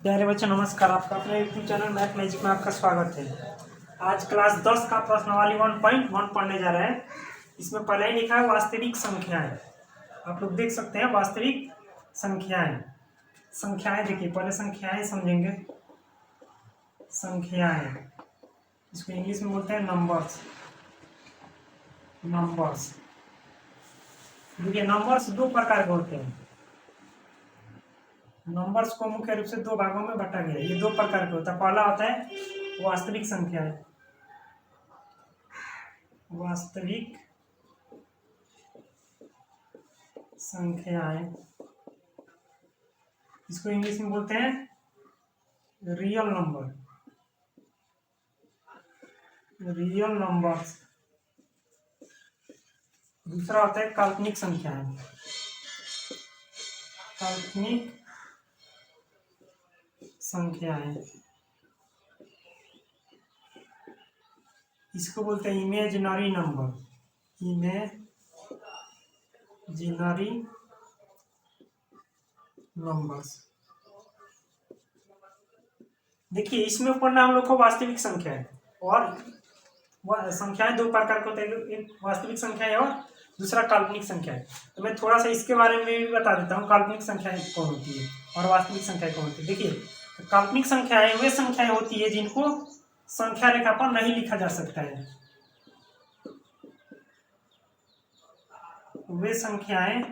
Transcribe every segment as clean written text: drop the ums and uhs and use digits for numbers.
प्यारे बच्चों नमस्कार। आपका अपने यूट्यूब चैनल मैथ मैजिक में आपका स्वागत है। आज क्लास 10 का प्रश्नावली 1.1 पढ़ने जा रहे हैं। इसमें पहले ही लिखा है वास्तविक संख्याएं। आप लोग देख सकते हैं वास्तविक संख्याएं। संख्याएं देखिए, पहले संख्याएं समझेंगे। संख्याएं इसको इंग्लिश में बोलते हैं नंबर्स। नंबर्स देखिए, नंबर्स दो प्रकार के होते हैं। नंबर्स को मुख्य रूप से दो भागों में बांटा गया है। ये दो प्रकार के होता है। पहला होता है वास्तविक संख्याएं। वास्तविक संख्याएं इसको इंग्लिश में बोलते हैं रियल नंबर। Real numbers. दूसरा होता है काल्पनिक संख्याएं। काल्पनिक संख्याएं इसको बोलते हैं इमेजिनरी नंबर। Imaginary numbers. देखिए, इसमें पढ़ना हम लोग को वास्तविक संख्या है। और संख्याएं दो प्रकार के होते हैं, एक वास्तविक संख्या है और दूसरा काल्पनिक संख्या है। तो मैं थोड़ा सा इसके बारे में भी बता देता हूँ, काल्पनिक संख्याएं कौन होती है और वास्तविक संख्याएं कौन होती है। देखिए, तो काल्पनिक संख्याएं वे संख्याएं होती है जिनको संख्या रेखा पर नहीं लिखा जा सकता है। वे संख्याएं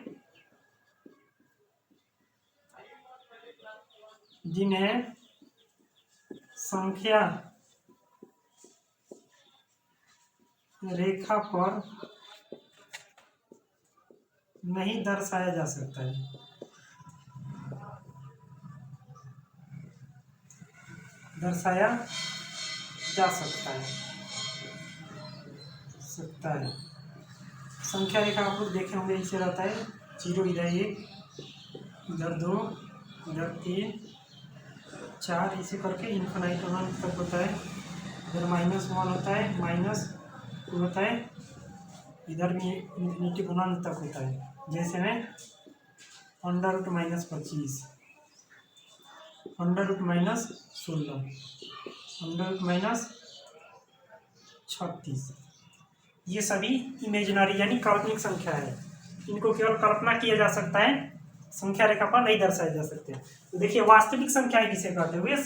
जिन्हें संख्या रेखा पर नहीं दर्शाया जा सकता है। दर्शाया जा सकता है। संख्या रेखा आप लोग देखे होंगे, इसे रहता है 0, इधर 1, इधर 2, इधर 3, 4, इसे करके इन्फिनाइट 1 तक होता है। इधर -1 होता है, -2 होता है, इधर भी इन्फिनिटी 1 तक होता है। जैसे में √-25, √-16, √-36, ये सभी इमेजिनरी यानी काल्पनिक संख्या है। इनको केवल कल्पना किया जा सकता है, संख्या रेखा पर नहीं दर्शाए जा सकते। तो देखिए, वास्तविक संख्याएं किसे कहते हैं? वे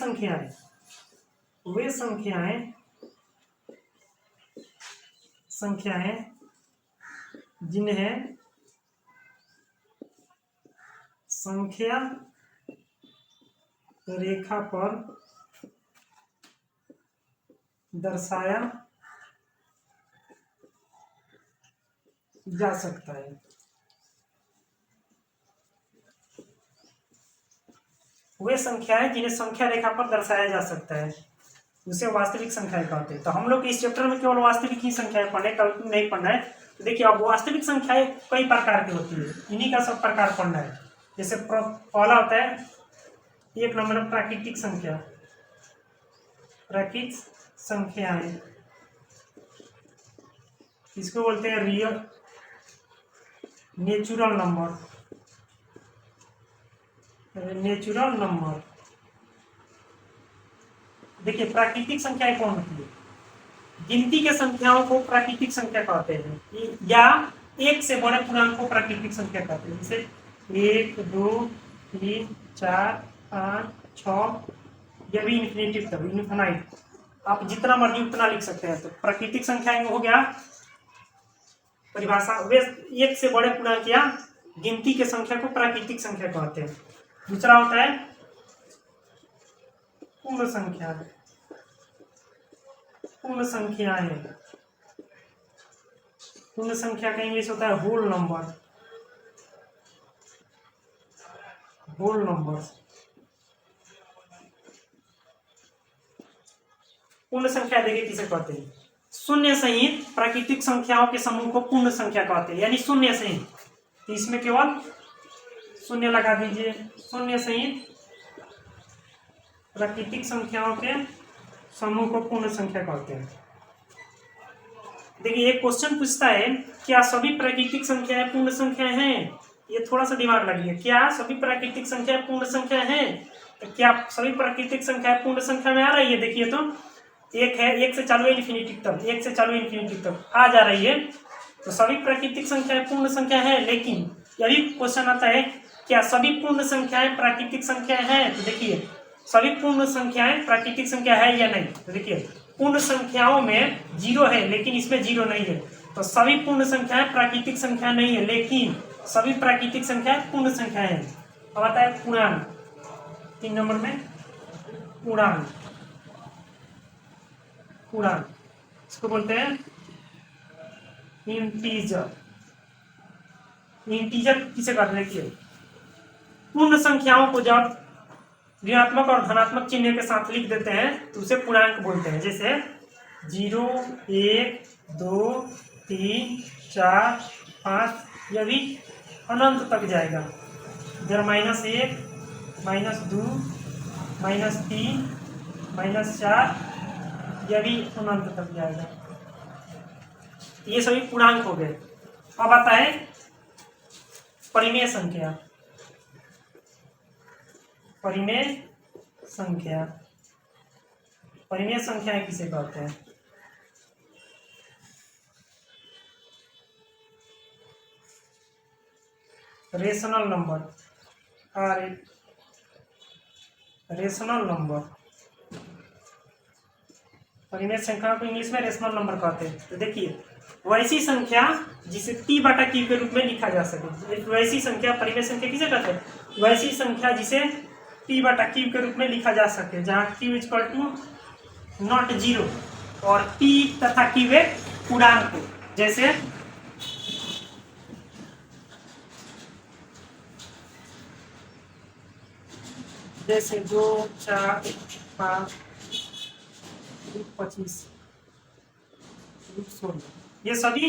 संख्याएं जिन्हें संख्या रेखा पर दर्शाया जा सकता है। वे संख्याएं जिन्हें संख्या रेखा पर दर्शाया जा सकता है उसे वास्तविक संख्याएं कहते हैं। तो हम लोग इस चैप्टर में केवल वास्तविक ही संख्याएं पढ़ने, काल्पनिक नहीं पढ़ना है। तो देखिए, अब वास्तविक संख्याएं कई प्रकार की होती है, इन्हीं का सब प्रकार पढ़ना है। जैसे पहला होता है 1 नंबर प्राकृतिक संख्या। प्राकृतिक संख्याएं इसको बोलते हैं रियल नेचुरल नंबर। देखिए, प्राकृतिक संख्याएं कौन होती है? गिनती के संख्याओं को प्राकृतिक संख्या कहते हैं, या एक से बड़े पूर्णांक को प्राकृतिक संख्या कहते हैं। जैसे 1, 2, 3, 4, 5, 6, यह भी इन्फिनिटी तक, इन्फिनाइट, आप जितना मर्जी उतना लिख सकते हैं। तो प्राकृतिक संख्याएं हो गया परिभाषा, वे एक से बड़े पूर्णांक या गिनती के संख्या को प्राकृतिक संख्या कहते हैं। दूसरा होता है पूर्ण संख्या। पूर्ण संख्या का इंग्लिश होता है होल नंबर। पूर्ण संख्या देखिए किसे कहते हैं? शून्य सहित प्राकृतिक संख्याओं के समूह को पूर्ण संख्या कहते हैं, यानी शून्य सहित। तो इसमें केवल शून्य लगा दीजिए। शून्य सहित प्राकृतिक संख्याओं के समूह को पूर्ण संख्या कहते हैं। देखिए, एक क्वेश्चन पूछता है, क्या सभी प्राकृतिक संख्याएं पूर्ण संख्या हैं? ये थोड़ा सा दिमाग लगाइए। क्या सभी प्राकृतिक संख्याएं पूर्ण संख्या हैं? तो क्या सभी प्राकृतिक संख्या पूर्ण संख्या में आ रही है? देखिए तो एक है, एक से चालू है इन्फिनिटी तक, एक से चालू है इन्फिनिटी तक आ जा रही है, तो सभी प्राकृतिक संख्याएं पूर्ण संख्या है। लेकिन यही क्वेश्चन आता है, क्या सभी पूर्ण संख्याएं प्राकृतिक संख्या है? तो देखिए सभी पूर्ण संख्याएं प्राकृतिक संख्या है या नहीं? तो देखिए पूर्ण संख्याओं में जीरो है लेकिन इसमें जीरो नहीं है, तो सभी पूर्ण संख्याएं प्राकृतिक संख्या नहीं है, लेकिन सभी प्राकृतिक संख्याएं पूर्ण संख्याएं हैं। अब आता है पूर्णांक, 3 नंबर में पूर्णांक। पूर्णांक इसको बोलते हैं इंटीजर। इंटीजर किसे कहते हैं? पूर्ण संख्याओं को जब ऋणात्मक और धनात्मक चिन्ह के साथ लिख देते हैं तो उसे पूर्णांक बोलते हैं। जैसे 0, 1, 2, 3, 4, 5, यह भी अनंत तक जाएगा। इधर -1, -2, -3, -4, यह भी अनंत तक जाएगा। ये सभी पूर्णांक हो गए। अब आता है परिमेय संख्या। परिमेय संख्या, परिमेय संख्याएं किसे कहते हैं? Rational number, rational number. परिमेय संख्या को इंग्लिश में रेशनल नंबर कहते हैं। तो देखिए वैसी संख्या जिसे p बटा q के रूप में लिखा जा सके, वैसी संख्या परिमेय संख्या किसे कहते हैं? वैसी संख्या जिसे p बटा q के रूप में लिखा जा सके, जहाँ q = नॉट जीरो और p तथा q एक पूर्णांक हो। जैसे जैसे 2, 4, 5, 25, 16, ये सभी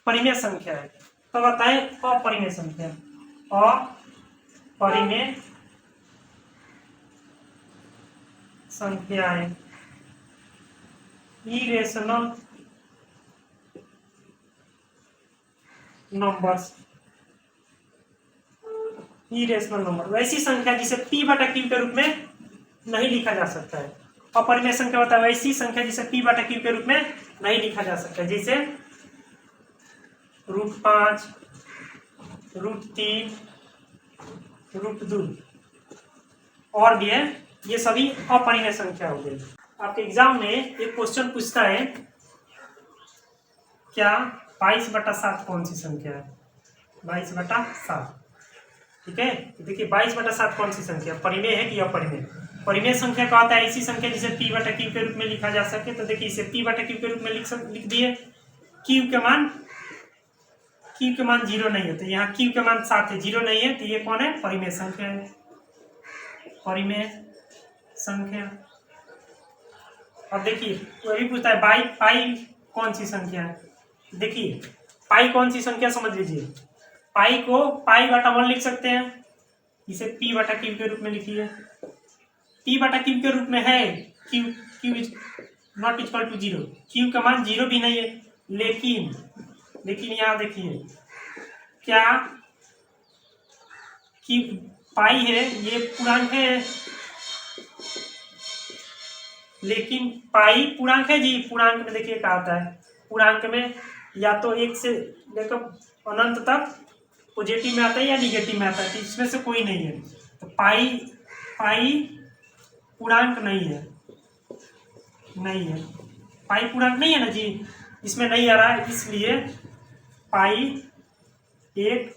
परिमेय संख्या है। तो बताएं अपरिमेय संख्या। अपरिमेय संख्याएं, इरेशनल नंबर्स। इरेशनल नंबर वैसी संख्या जिसे p बटा q के रूप में नहीं लिखा जा सकता है। अपरिमेय संख्या होता है वैसी संख्या जिसे p बटा q के रूप में नहीं लिखा जा सकता है। जैसे √5, √3, √2 और भी है, ये सभी अपरिमेय संख्या हो गई। आपके एग्जाम में एक क्वेश्चन पूछता है, क्या 22/7 कौन सी संख्या है? 22/7, ठीक है। तो देखिए 22/7 कौन सी संख्या, परिमेय है कि अपरिमेय? परिमेय संख्या का होता है ऐसी संख्या जिसे p बटा q के रूप में लिखा जा सके। तो देखिए इसे p बटा q के रूप में लिख दिए। q के मान 0 नहीं है, तो यहाँ q के मान 7 है, 0 नहीं है, तो ये कौन है? परिमेय संख्या है। परिमेय संख्या। अब देखिए वो भी पूछता है पाई कौन सी संख्या है? देखिए पाई कौन सी संख्या समझ लीजिए। पाई को π/1 लिख सकते हैं, इसे p बटा q के रूप में लिखिए। p बटा q के रूप में है, q = 0, q का मान 0 भी नहीं है। लेकिन यहाँ देखिए क्या कि पाई है, ये पूर्णांक है, लेकिन पाई पूर्णांक है जी। पूर्णांक में देखिए क्या आता है, पूर्णांक में या तो 1 से लेकर अनंत तक पॉजिटिव में आता है या निगेटिव में आता है, तो इसमें से कोई नहीं है। तो पाई पूर्णांक नहीं है, पाई पूर्णांक नहीं है ना जी, इसमें नहीं आ रहा है, इसलिए पाई एक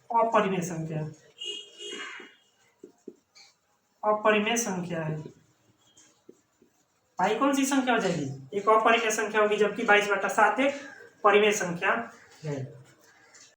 अपरिमेय संख्या, अपरिमेय संख्या है। पाई कौन सी संख्या हो जाएगी? एक अपरिमेय संख्या होगी, जबकि 22/7 एक परिमेय संख्या है।